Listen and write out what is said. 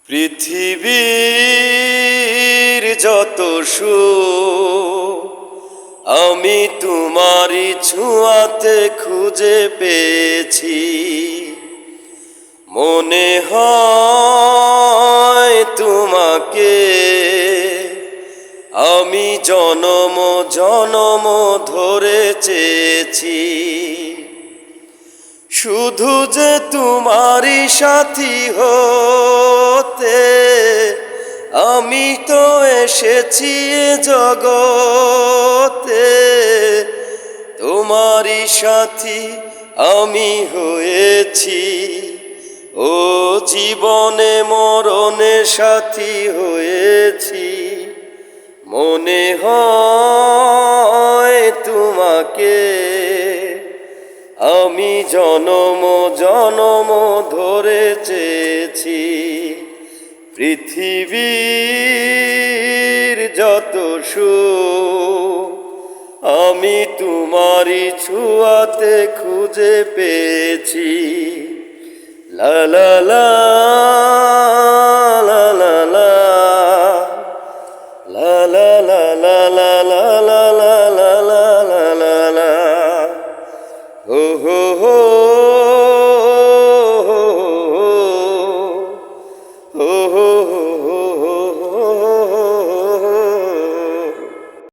পৃথিবীর যত সুখ আমি তোমারই ছোঁয়াতে খুঁজে পেয়েছি। মনে হয় তোমাকে আমি জনম জনম ধরে চেয়েছি। শুধু যে তোমারই সাথী হতে আমি তো এসেছি এ জগতে। তোমারই সাথী আমি হয়েছি, ও জীবনে মরণে সাথী হয়েছি। মনে হয় তোমাকে আমি জনম জনম ধরে চেয়েছি। পৃথিবীর যত সুখ আমি তোমারই ছোঁয়াতে খুঁজে পেয়েছি। লা লা লা